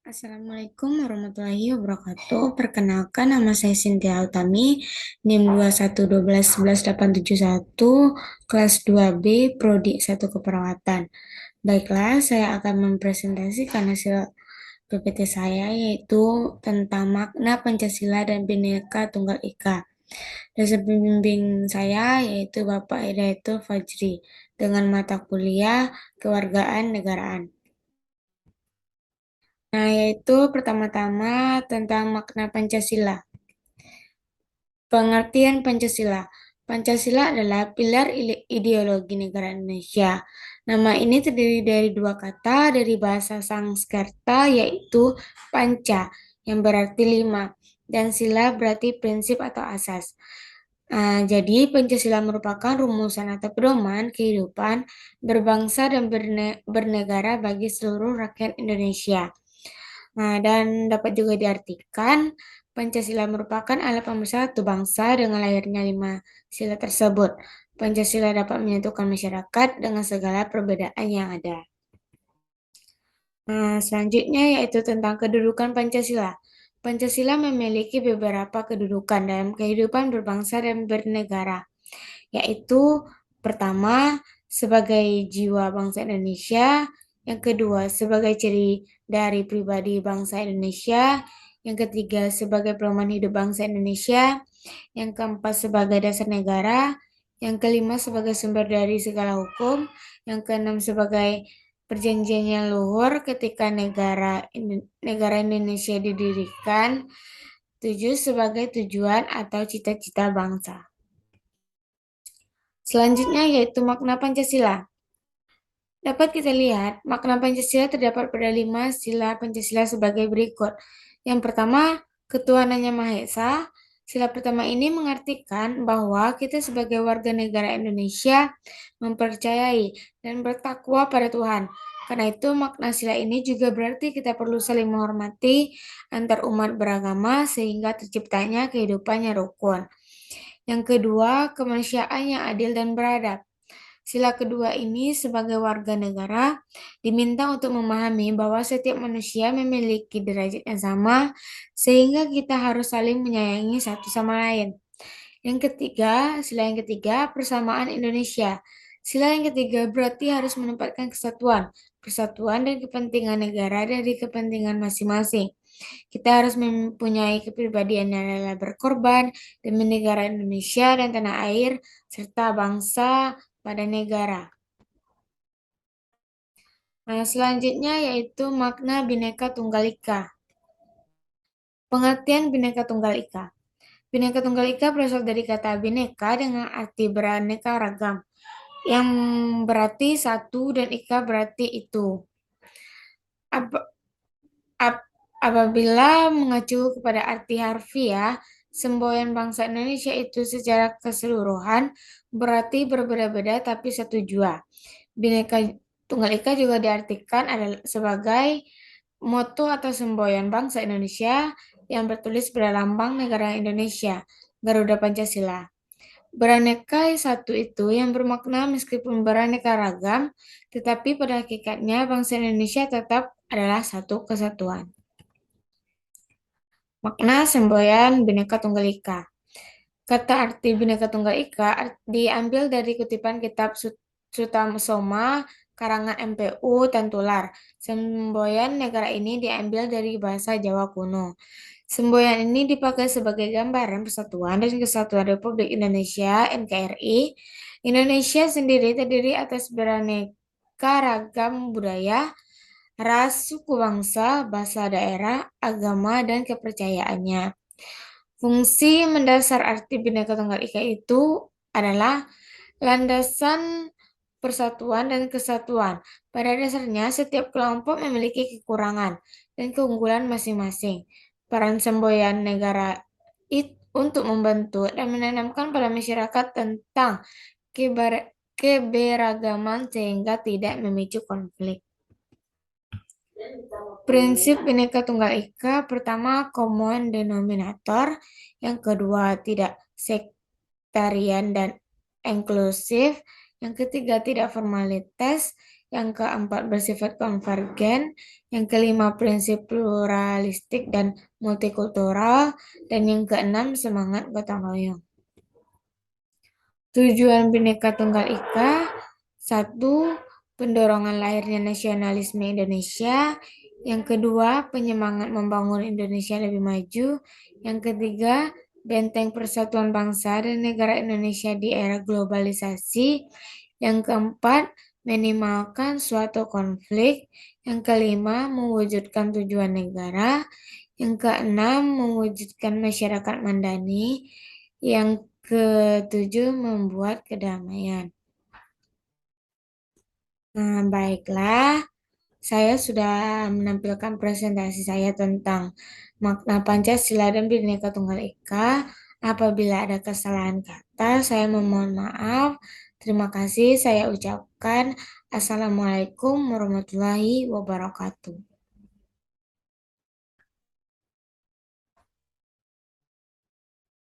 Assalamualaikum warahmatullahi wabarakatuh. Perkenalkan, nama saya Cynthia Utami, NIM 21121181, kelas 2B, Prodi 1 Keperawatan. Baiklah, saya akan mempresentasikan hasil PPT saya, yaitu tentang makna Pancasila dan Bhinneka Tunggal Ika. Dosen pembimbing saya yaitu Bapak Hidayatul Fajri dengan mata kuliah Kewargaan Negaraan. Nah, yaitu pertama-tama tentang makna Pancasila. Pengertian Pancasila. Pancasila adalah pilar ideologi negara Indonesia. Nama ini terdiri dari dua kata dari bahasa Sanskerta, yaitu panca, yang berarti lima, dan sila berarti prinsip atau asas. Jadi, Pancasila merupakan rumusan atau pedoman kehidupan berbangsa dan bernegara bagi seluruh rakyat Indonesia. Dan dapat juga diartikan, Pancasila merupakan alat pemersatu bangsa dengan lahirnya 5 sila tersebut. Pancasila dapat menyatukan masyarakat dengan segala perbedaan yang ada. Selanjutnya yaitu tentang kedudukan Pancasila. Pancasila memiliki beberapa kedudukan dalam kehidupan berbangsa dan bernegara, yaitu pertama, sebagai jiwa bangsa Indonesia, yang kedua, sebagai ciri dari pribadi bangsa Indonesia, yang ketiga, sebagai pedoman hidup bangsa Indonesia, yang keempat, sebagai dasar negara, yang kelima, sebagai sumber dari segala hukum, yang keenam, sebagai perjanjian yang luhur ketika negara Indonesia didirikan, tujuh, sebagai tujuan atau cita-cita bangsa. Selanjutnya yaitu makna Pancasila. Dapat kita lihat, makna Pancasila terdapat pada 5 sila Pancasila sebagai berikut. Yang pertama, ketuhanan yang Maha Esa. Sila pertama ini mengartikan bahwa kita sebagai warga negara Indonesia mempercayai dan bertakwa pada Tuhan. Karena itu, makna sila ini juga berarti kita perlu saling menghormati antar umat beragama sehingga terciptanya kehidupan yang rukun. Yang kedua, kemanusiaan yang adil dan beradab. Sila kedua ini sebagai warga negara diminta untuk memahami bahwa setiap manusia memiliki derajat yang sama sehingga kita harus saling menyayangi satu sama lain. Sila yang ketiga, persamaan Indonesia. Sila yang ketiga berarti harus menempatkan persatuan dan kepentingan negara dari kepentingan masing-masing. Kita harus mempunyai kepribadian yang rela berkorban demi negara Indonesia dan tanah air, serta bangsa pada negara. Selanjutnya yaitu makna Bhinneka Tunggal Ika. Pengertian Bhinneka Tunggal Ika. Bhinneka Tunggal Ika berasal dari kata bineka dengan arti beraneka ragam, yang berarti satu dan ika berarti itu. Apabila mengacu kepada arti harfiah, semboyan bangsa Indonesia itu secara keseluruhan berarti berbeda-beda tapi satu jua. Bhinneka Tunggal Ika juga diartikan adalah sebagai moto atau semboyan bangsa Indonesia yang bertulis pada lambang negara Indonesia, Garuda Pancasila. Beraneka satu itu yang bermakna meskipun beraneka ragam, tetapi pada hakikatnya bangsa Indonesia tetap adalah satu kesatuan. Makna semboyan Bhinneka Tunggal Ika. Kata arti Bhinneka Tunggal Ika diambil dari kutipan kitab Sutasoma karangan MPU Tantular. Semboyan negara ini diambil dari bahasa Jawa kuno. Semboyan ini dipakai sebagai gambaran persatuan dan kesatuan Republik Indonesia (NKRI). Indonesia sendiri terdiri atas beraneka ragam budaya, ras, suku bangsa, bahasa daerah, agama, dan kepercayaannya. Fungsi mendasar arti Bhinneka Tunggal Ika itu adalah landasan persatuan dan kesatuan. Pada dasarnya, setiap kelompok memiliki kekurangan dan keunggulan masing-masing. Peran semboyan negara untuk membentuk dan menanamkan pada masyarakat tentang keberagaman sehingga tidak memicu konflik. Prinsip Bhinneka Tunggal Ika, pertama common denominator, yang kedua tidak sektarian dan inklusif, yang ketiga tidak formalitas, yang keempat bersifat konvergen, yang kelima prinsip pluralistik dan multikultural, dan yang keenam semangat gotong royong. Tujuan Bhinneka Tunggal Ika, satu, pendorongan lahirnya nasionalisme Indonesia. Yang kedua, penyemangat membangun Indonesia lebih maju. Yang ketiga, benteng persatuan bangsa dan negara Indonesia di era globalisasi. Yang keempat, minimalkan suatu konflik. Yang kelima, mewujudkan tujuan negara. Yang keenam, mewujudkan masyarakat mandani. Yang ketujuh, membuat kedamaian. Nah, baiklah. Saya sudah menampilkan presentasi saya tentang makna Pancasila dan Bhinneka Tunggal Ika. Apabila ada kesalahan kata, saya memohon maaf. Terima kasih saya ucapkan. Assalamualaikum warahmatullahi wabarakatuh.